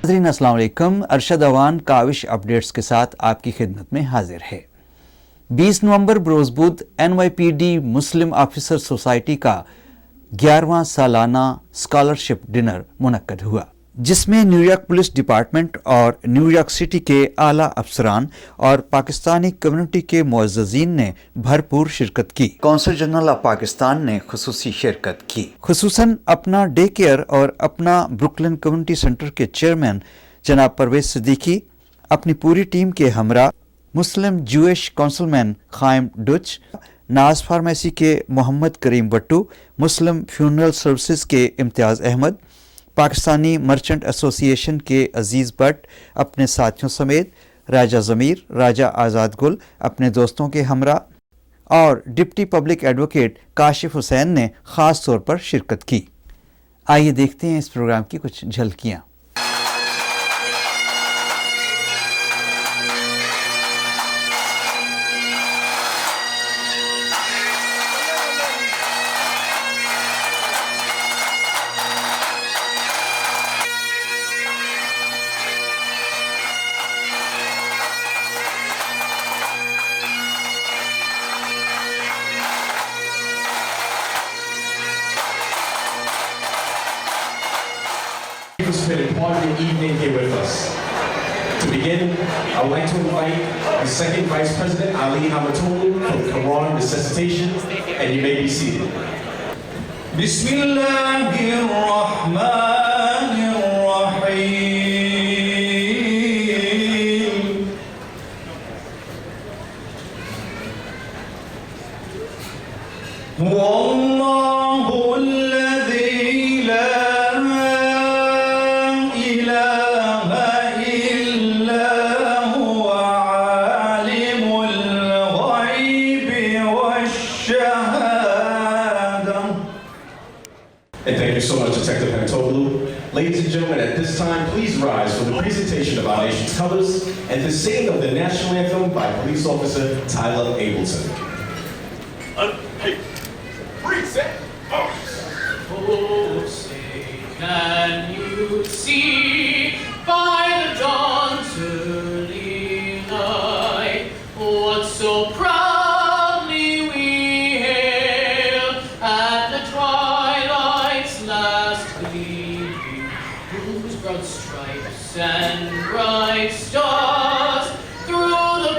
नाज़रीन अस्सलाम वालेकुम। अरशद अवान काविश अपडेट्स के साथ आपकी खिदमत में हाजिर है। 20 नवंबर बरोज़ बुध NYPD मुस्लिम ऑफिसर सोसाइटी का 11वां सालाना स्कॉलरशिप डिनर मुनक्कद हुआ, जिसमें न्यूयॉर्क पुलिस डिपार्टमेंट और न्यूयॉर्क सिटी के आला अफसरान और पाकिस्तानी कम्युनिटी के मुअज़्ज़ज़ीन ने भरपूर शिरकत की। कौंसल जनरल ऑफ पाकिस्तान ने खुसूसी शिरकत की। खुसूसन अपना डे केयर और अपना ब्रुकलिन कम्युनिटी सेंटर के चेयरमैन जनाब परवेज सिद्दीकी, अपनी पूरी टीम के हमरा मुस्लिम जूइश काउंसिलमैन खाइम डुच, नाज फार्मेसी के मोहम्मद करीम बट्टू, मुस्लिम फ्यूनरल सर्विसेज के इम्तियाज़ अहमद, पाकिस्तानी मर्चेंट एसोसिएशन के अजीज़ भट्ट अपने साथियों समेत, राजा ज़मीर, राजा आज़ाद गुल अपने दोस्तों के हमरा और deputy public advocate Kashif Hussain ने ख़ास तौर पर शिरकत की। आइए देखते हैं इस प्रोग्राम की कुछ झलकियाँ। Spend part of the evening here with us. To begin, I would like to invite the second Vice President, Ali Hamatolu, for the Quran recitation, and you may be seated. And thank you so much, Detective Hamatolu. Ladies and gentlemen, at this time, please rise for the presentation of our nation's colors and the singing of the national anthem by Police Officer Tyler Ableton. Hey, reset. Oh, say, can you see by the dawn's early light what so proudly we hailed at the twilight's last gleaming, whose broad stripes and bright stars through the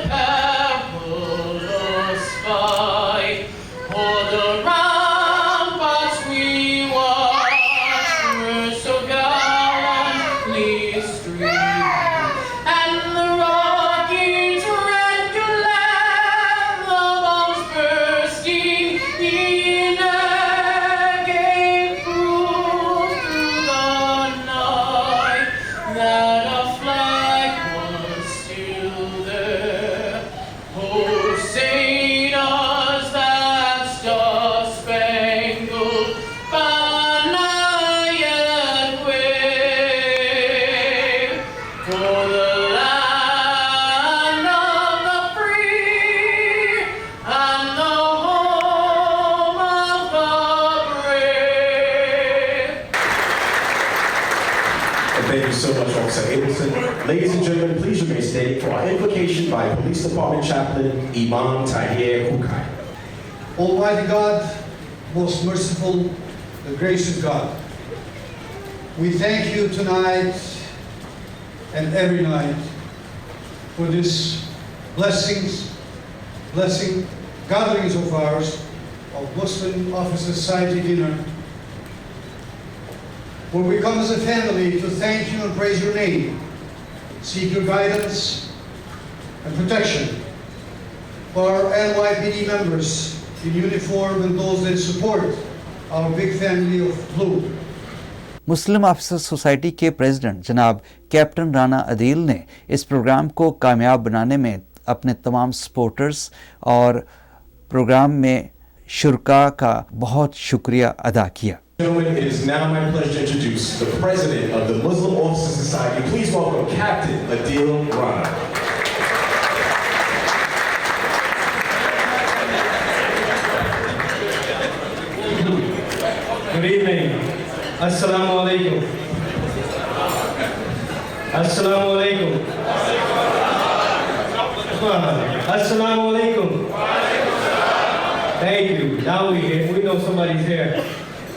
perilous fight o'er the ramparts we watched were so gallantly streaming, and the rockets red-glare, the bombs bursting in air gave proof through the night that a flag was still there. Oh, say does that star-spangled banner yet wave for the land of the free and the home of the brave? And thank you so much, Officer Ableton. Ladies and gentlemen, please remain standing for our invocation by Police Department Chaplain Imam Tahir Hukai. Almighty God, most merciful, the grace of God, we thank you tonight and every night for this blessing gatherings of ours of Muslim Officer Society dinner, where we come as a family to thank you and praise your name, seek your guidance and protection for our NYPD members in uniform and those that support our big family of blue. Muslim officer society के president जनाब captain Rana Adeel ने इस programme को कामयाब बनाने में अपने तमाम सपोर्टर्स और प्रोग्राम में शुरका का बहुत शुक्रिया अदा किया। Gentlemen, it is now my pleasure to introduce the President of the Muslim Officer Society. Please welcome Captain Adil Rana. Good evening. Assalamu alaikum. Assalamu alaikum. Assalamu alaikum. Thank you. Now we know somebody's here.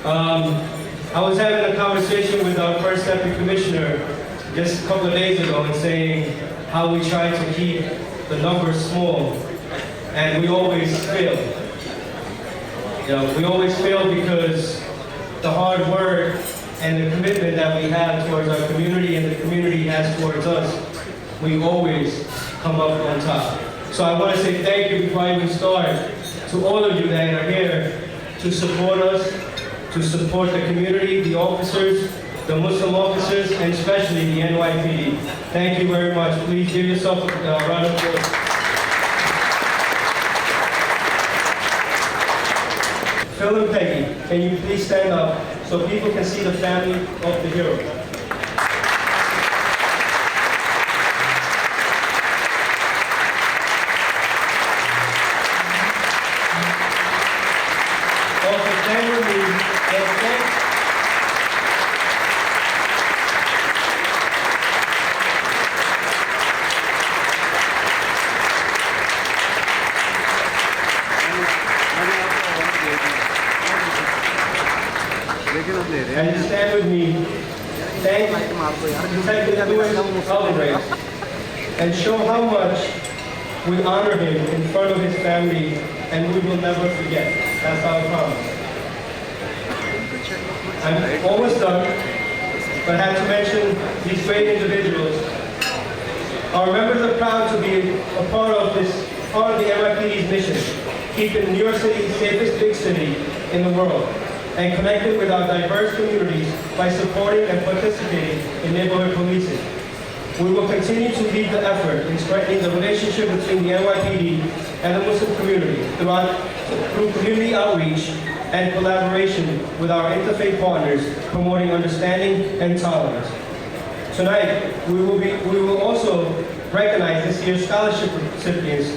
I was having a conversation with our first deputy commissioner just a couple of days ago and saying how we try to keep the numbers small, and we always fail. You know, we always fail because the hard work and the commitment that we have towards our community and the community has towards us, we always come up on top. So I want to say thank you before I even start to all of you that are here to support us, to support the community, the officers, the Muslim officers, and especially the NYPD. Thank you very much. Please give yourself a round of applause. Phil and Peggy, can you please stand up so people can see the family of the hero? Also stand with me and thank and stand with me. Thank Detective Lewis Alvarez and show how much we honor him in front of his family, and we will never forget. That's our promise. I'm almost done, but I have to mention these great individuals. Our members are proud to be a part of the NYPD's mission, keeping New York City the safest big city in the world, and connected with our diverse communities by supporting and participating in neighborhood policing. We will continue to lead the effort in strengthening the relationship between the NYPD and the Muslim community through community outreach and collaboration with our interfaith partners, promoting understanding and tolerance. Tonight, we will also recognize this year's scholarship recipients.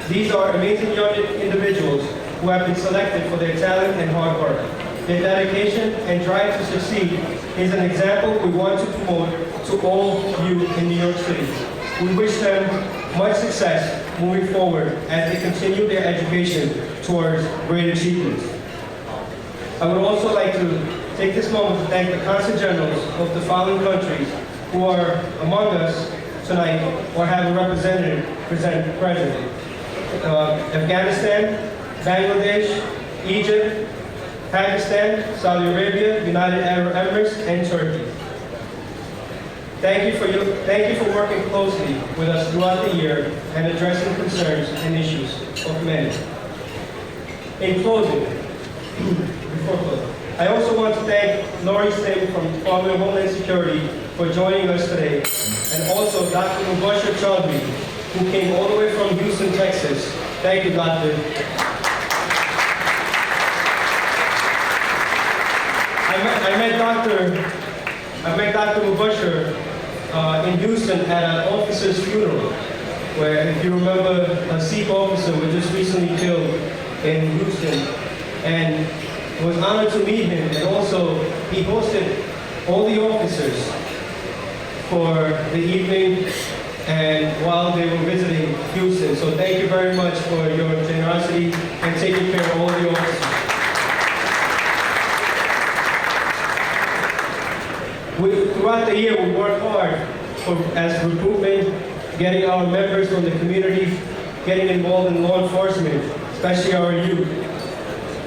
These are amazing young individuals who have been selected for their talent and hard work. Their dedication and drive to succeed is an example we want to promote to all youth in New York City. We wish them much success moving forward as they continue their education towards great achievements. I would also like to take this moment to thank the Consul Generals of the following countries who are among us tonight or have a representative present. Afghanistan, Bangladesh, Egypt, Pakistan, Saudi Arabia, United Arab Emirates, and Turkey. Thank you for working closely with us throughout the year and addressing concerns and issues of humanity. In closing, I also want to thank Lori Singh from Department of Homeland Security for joining us today, and also Dr. Mubashir Chaudhry, who came all the way from Houston, Texas. Thank you, Doctor. I met Dr. Mubashir in Houston at an officer's funeral, where, if you remember, a Sikh officer was just recently killed in Houston, and it was an honor to meet him. And also, he hosted all the officers for the evening and while they were visiting Houston. So thank you very much for your generosity and taking care of all the officers. Throughout the year, we work hard as recruitment, getting our members from the community, getting involved in law enforcement, especially our youth.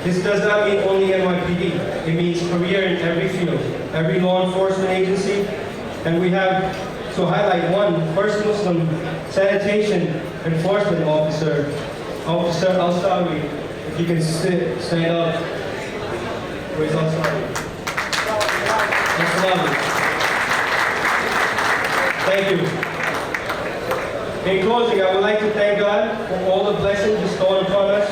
This does not mean only NYPD. It means career in every field, every law enforcement agency. And we have to highlight one, first Muslim sanitation enforcement officer, Officer Al-Sawi. If you can stand up. Where's Al-Sawi? Thank you. In closing, I would like to thank God for all the blessings bestowed upon us.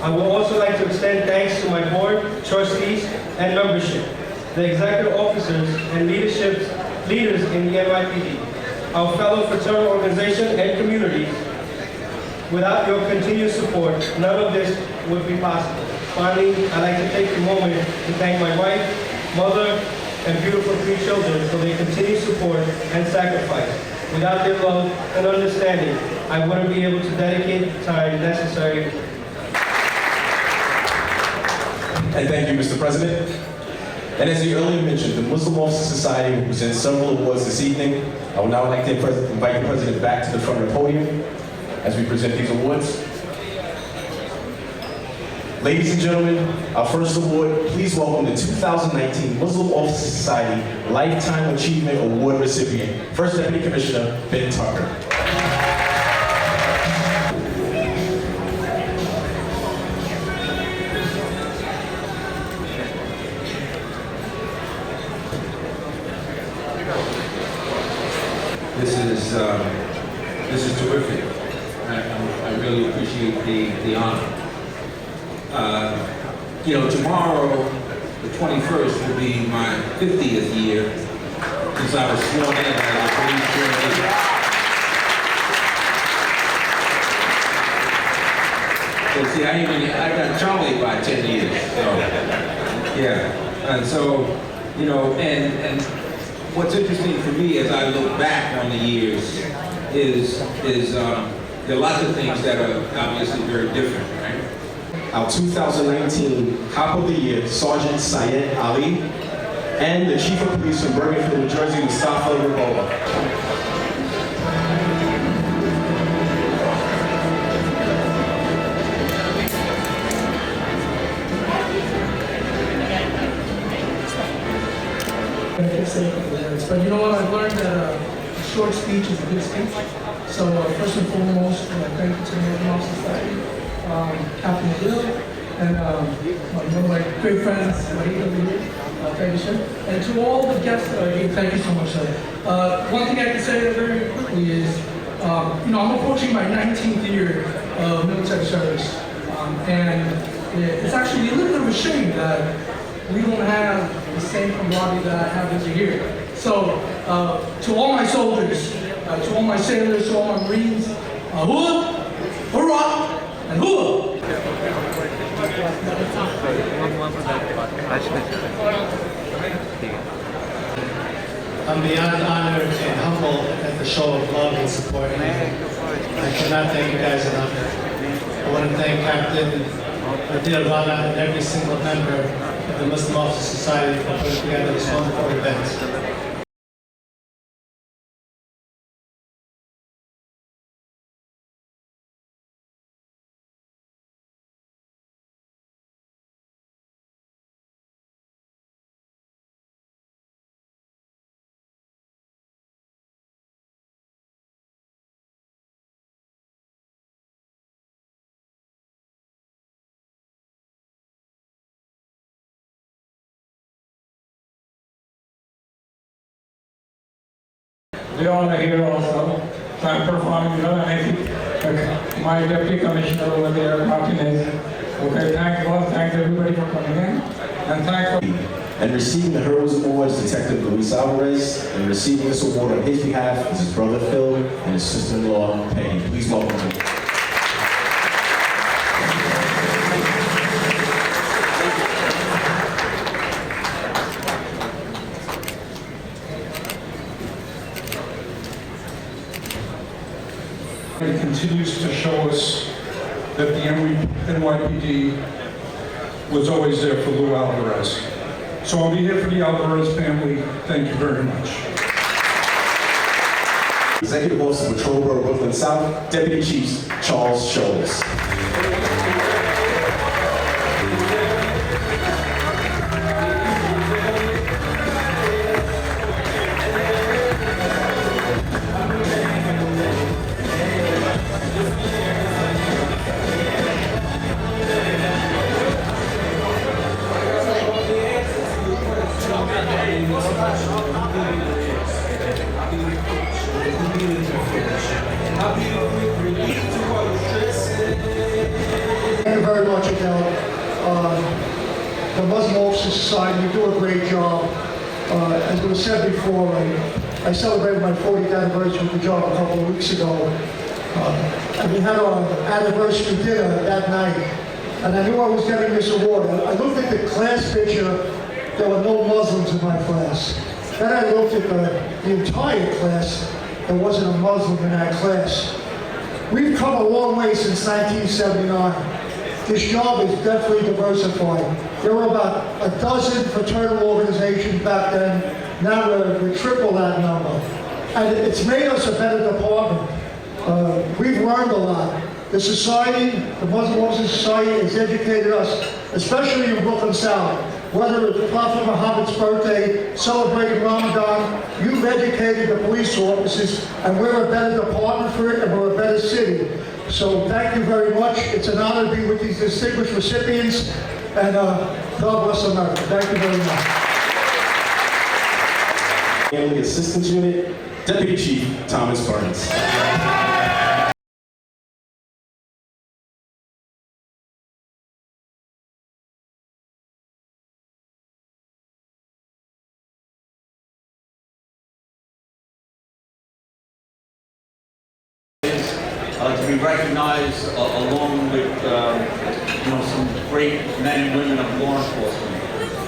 I would also like to extend thanks to my board, trustees, and membership, the executive officers and leaders in the NYPD, our fellow fraternal organization and communities. Without your continued support, none of this would be possible. Finally, I'd like to take a moment to thank my wife, mother, and beautiful 3 children for their continued support and sacrifice. Without their love and understanding, I wouldn't be able to dedicate the time necessary. And thank you, Mr. President. And as you earlier mentioned, the Muslim Officer Society will present several awards this evening. I would now like to invite the President back to the front of the podium as we present these awards. Ladies and gentlemen, our first award, please welcome the 2019 Muslim Officer Society Lifetime Achievement Award recipient, First Deputy Commissioner Ben Tucker. This is terrific. I really appreciate the honor. Tomorrow, the 21st, will be my 50th year since I was sworn in as a police trainee. So see, I got Charlie by 10 years. So, yeah, and so, and what's interesting for me as I look back on the years is there are lots of things that are obviously very different, right? Our 2019 Cop of the Year, Sergeant Syed Ali, and the Chief of Police from Bergenfield, New Jersey, Mustafa Rabola. But you know what, I've learned that a short speech is a good speech. So first and foremost, thank you to the Muslim Officer Society, Captain Adil, and one of my great friends, thank you, sir. And to all the guests that are here, thank you so much, sir. One thing I can say very quickly is, I'm approaching my 19th year of military service. And it's actually a little bit of a shame that we don't have the same camaraderie that I have as a year. So, to all my soldiers, to all my sailors, to all my Marines, hooah, hurrah, and hooah! I'm beyond honored and humbled at the show of love and support. I cannot thank you guys enough. I want to thank Captain Adil Rana and every single member of the Muslim Officer Society for putting together this wonderful event. They all are here also. So I'm performing, and I think my deputy commissioner over there, Martinez. Okay, thanks everybody for coming in. And thanks for... And receiving the Heroes Awards, Detective Luis Alvarez, and receiving this award on his behalf is his brother Phil and his sister-in-law Peggy. Please welcome them. It continues to show us that the NYPD was always there for Lou Alvarez. So on behalf of the Alvarez family, thank you very much. Executive Officer Patrol Bureau Brooklyn South, Deputy Chief Charles Scholes. Thank you very much, Adele. The Muslim Officer Society, you do a great job. As was said before, I celebrated my 40th anniversary with the job a couple of weeks ago. And we had our anniversary dinner that night. And I knew I was getting this award. I looked at the class picture. There were no Muslims in my class. Then I looked at the entire class. There wasn't a Muslim in that class. We've come a long way since 1979. This job is definitely diversified. There were about a dozen fraternal organizations back then. Now we're triple that number. And it's made us a better department. We've learned a lot. The society, the Muslim Officer Society, has educated us, especially in Brooklyn South. Whether it's Prophet Muhammad's birthday, celebrating Ramadan, you've educated the police officers, and we're a better department for it, and we're a better city. So thank you very much. It's an honor to be with these distinguished recipients, and God bless America. Thank you very much. Family Assistance Unit, Deputy Chief Thomas Burns. To be recognized along with some great men and women of law enforcement.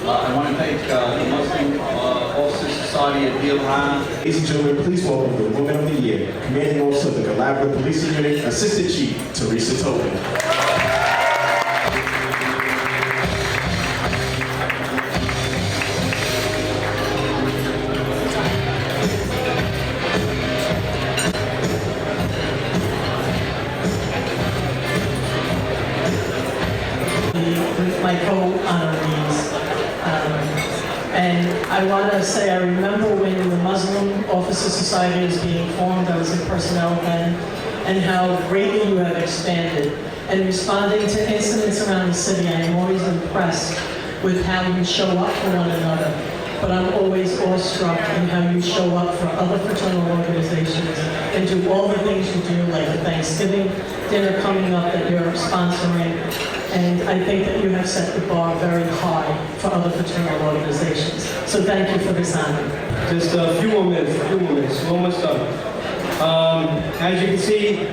I want to thank the Muslim Officer Society of Deal Rana. Ladies and gentlemen, please welcome the Woman of the Year, Commanding Officer of the Galabra Police Unit, Assistant Chief Teresa Tobin. With my co-honorees. And I want to say I remember when the Muslim Officer Society was being formed, I was in personnel then, and how greatly you have expanded. And responding to incidents around the city, I am always impressed with how you show up for one another. But I'm always awestruck in how you show up for other fraternal organizations and do all the things you do, like the Thanksgiving dinner coming up that you're sponsoring. And I think that you have set the bar very high for other fraternal organizations. So thank you for this honor. Just a few more minutes, we're almost done. As you can see,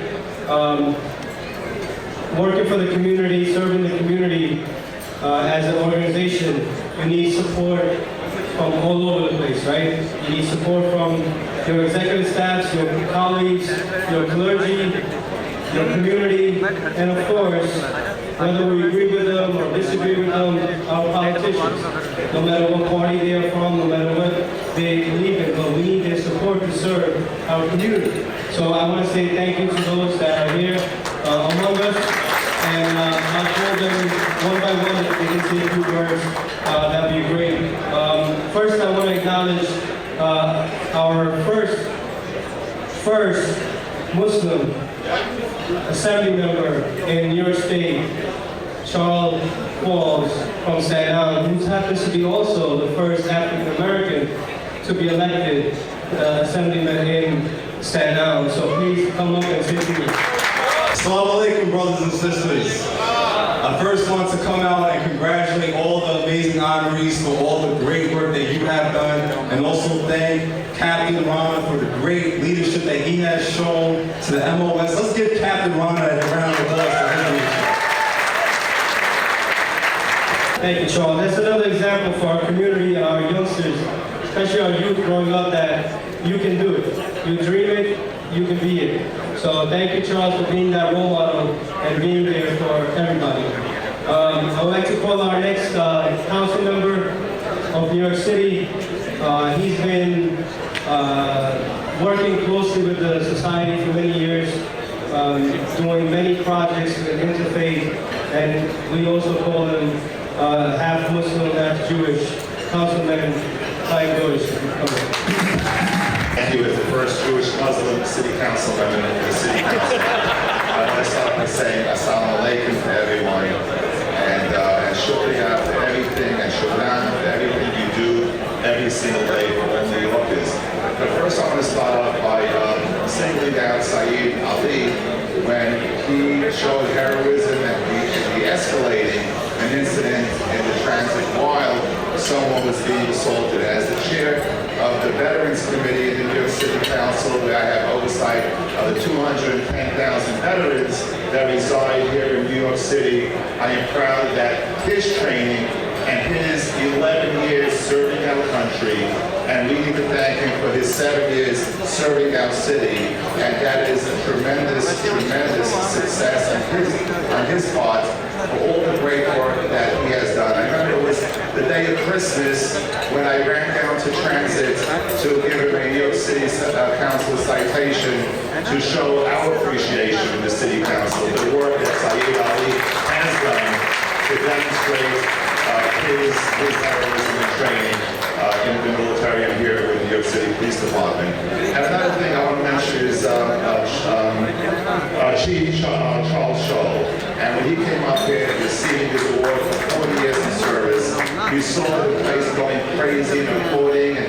working for the community, serving the community as an organization, you need support from all over the place, right? You need support from your executive staffs, your colleagues, your clergy, your community, and of course, whether we agree with them or disagree with them, our politicians. No matter what party they are from, no matter what they believe in, but we need their support to serve our community. So I want to say thank you to those that are here among us, and I'll call them one by one if they can say a few words. That'd be great. First, I want to acknowledge our first Muslim Assembly member in New York State, Charles Walls from Staten Island, who happens to be also the first African American to be elected Assemblyman in Staten Island. So please come up and say to me. Assalamu alaikum, brothers and sisters. I first want to come out and congratulate all the amazing honorees for all the great work that you have done, and also thank Captain Rana for the great leadership that he has shown to the MOS. Let's give Captain Rana a round of applause for his leadership. Thank you, Charles. That's another example for our community, our youngsters, especially our youth growing up, that you can do it. You dream it, you can be it. So thank you, Charles, for being that role model and being there for everybody. I would like to call our next council member of New York City. He's been working closely with the society for many years, doing many projects with interfaith, and we also call him half Muslim, half Jewish, Councilman Kawish. Thank you as the first Jewish Muslim city council member in the city council. I want to start by saying assalamu alaikum to everyone, and shukriya for everything, and shukran for everything you do every single day for all New Yorkers. But first I want to start off by singling out Saeed Ali when he showed heroism and de-escalating an incident in the transit while someone was being assaulted. As the chair of the Veterans Committee in the New York City Council, where I have oversight of the 210,000 veterans that reside here in New York City, I am proud that his training and his 11 years serving our country country, and we need to thank him for his 7 years serving our city, and that is a tremendous, tremendous success on his part for all the great work that he has done. I remember it was the day of Christmas when I ran down to Transit to give him a New York City Council citation to show our appreciation in the City Council, the work that Saeed Ali has done to demonstrate his heroism and training in the military and here with the New York City Police Department. And another thing I want to mention is Chief Charles Shaw. And when he came up here and received his award for 40 years in service, he saw the place going crazy and applauding and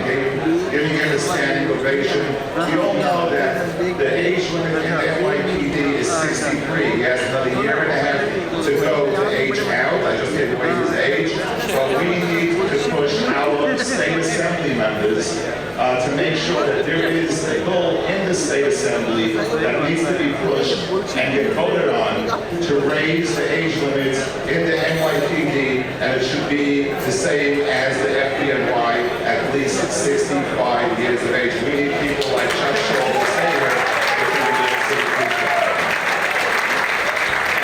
giving him a standing ovation. We all know that the age limit in the NYPD is 63. He has another year and a half to go to age out. I just gave away his age. But we need to push our state assembly members to make sure that there is a goal in the state assembly that needs to be pushed and get voted on to raise the age limits in the NYPD, and it should be the same as the FDNY, at least 65 years of age. We need people like Chuck Shaw to say here within the New York City Police Department.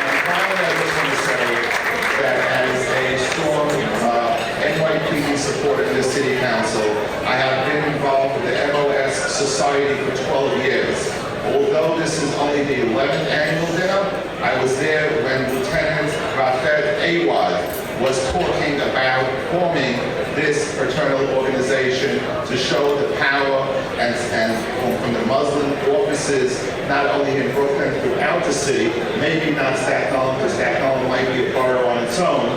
And finally, I just want to say that as a strong NYPD supporter in the City Council, I have been involved with the MOS Society for 12 years. Although this is only the 11th annual dinner, I was there when Lieutenant Rafet Awad was talking about forming this fraternal organization to show the power and from the Muslim offices, not only in Brooklyn, throughout the city, maybe not Staten Island, because Staten Island might be a borough on its own.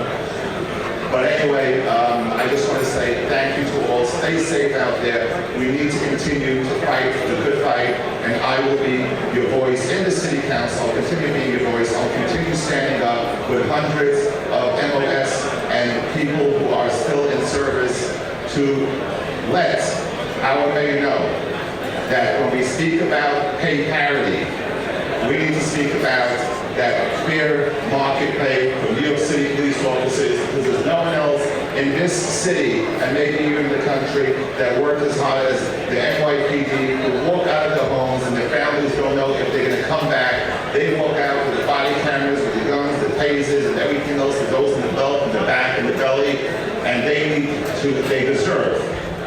But anyway, I just want to say thank you to all. Stay safe out there. We need to continue to fight the good fight, and I will be your voice in the City Council. I'll continue being your voice. I'll continue standing up with hundreds of MOS and people who are still in service to let our mayor know that when we speak about pay parity, we need to speak about that fair market pay for New York City police officers, because there's no one else in this city, and maybe even the country, that work as hard as the NYPD, who walk out of their homes and their families don't know if they're going to come back. They walk out with the body cameras, with the guns, the tasers, and everything else that goes in the belt, in the back, in the belly, and they deserve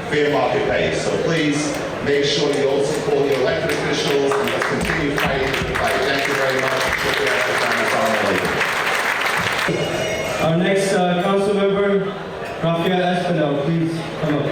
fair market pay. So please, make sure you also call your elected officials, and let's continue fighting the fight. Thank you very much. Our next council member, Rafael Espinal, please come up.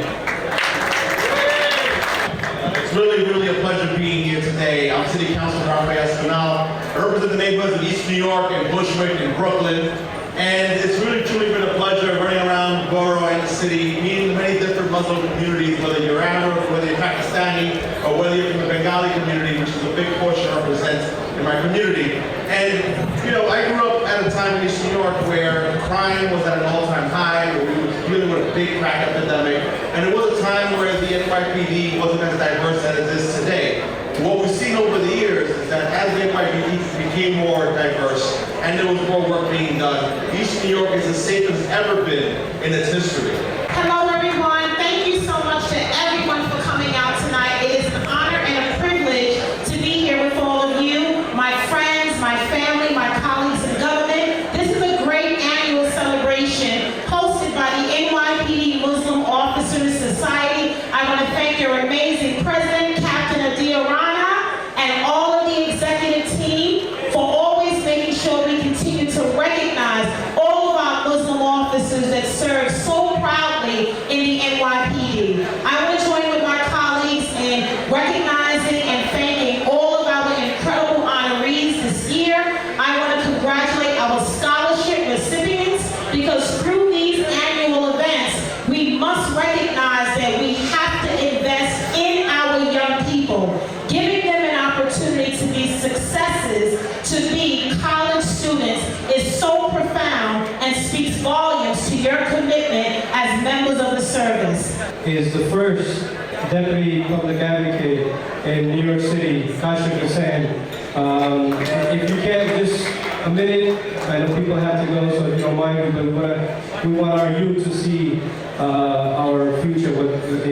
It's really a pleasure being here today. I'm City Councilor Rafael Espinal. I represent the neighborhoods of East New York and Bushwick and Brooklyn. And it's really truly been a pleasure running around the borough and the city, meeting the many different Muslim communities, whether you're Arab, whether you're Pakistani, or whether you're from the Bengali community, which is a big portion I represent in my community. And, you know, I grew up at a time in East New York where crime was at an all-time high, where we were dealing with a big crack epidemic, and it was a time where the NYPD wasn't as diverse as it is today. What we've seen over the years is that as the NYPD became more diverse and there was more work being done, East New York is as safe as it's ever been in its history. Hello everyone, thank you so much to everyone for coming out tonight. It is an honor and a privilege to be here with all of you, my friends, my family, my colleagues in government. This is a great annual celebration hosted by the NYPD Muslim Officers Society. I want to thank your amazing president, Captain Adil Rana, and all of the executive team for always making sure we continue to recognize all of our Muslim officers that serve so proudly in the NYPD. I want to join with my colleagues in recognizing and thanking all of our incredible honorees this year. I want to congratulate our scholarship recipients, because through these annual events, we must recognize that we have to invest in our young people, giving them an opportunity to be successes, to be college students is so profound and speaks volumes to your commitment as members of the service. Is the first Deputy Public Advocate in New York City, Kawish Hussain. If you can, just a minute. I know people have to go, so if you don't mind, but we want our youth to see our future with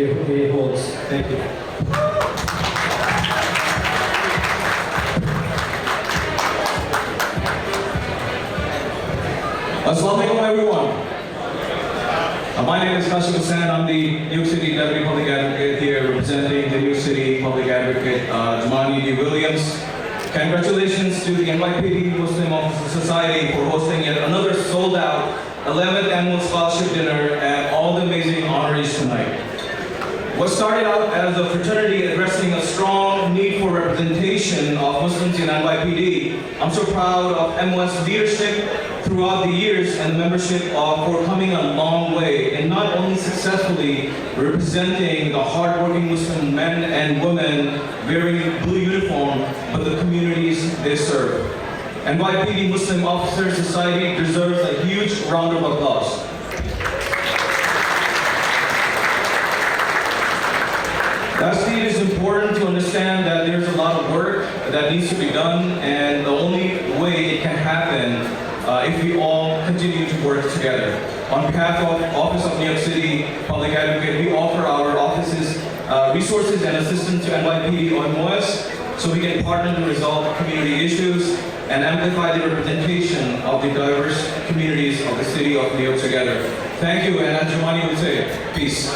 Thank you. Assalamualaikum everyone. My name is Kawish I'm the New York City Deputy Public Advocate here representing the New York City Public Advocate Jumani D. Williams. Congratulations to the NYPD Muslim Officer Society for hosting yet another sold-out 11th annual scholarship dinner and all the amazing honorees tonight. What started out as a fraternity addressing a strong need for representation of Muslims in NYPD, I'm so proud of MOS leadership throughout the years and the membership for coming a long way in not only successfully representing the hardworking Muslim men and women wearing blue uniform, but the communities they serve. NYPD Muslim Officer Society deserves a huge round of applause. Lastly, it is important to understand that there's a lot of work that needs to be done, and the only way it can happen if we all continue to work together. On behalf of Office of New York City Public Advocate, we offer our offices resources and assistance to NYPD or MOS so we can partner to resolve community issues and amplify the representation of the diverse communities of the city of New York together. Thank you, and as Jumani would say, peace.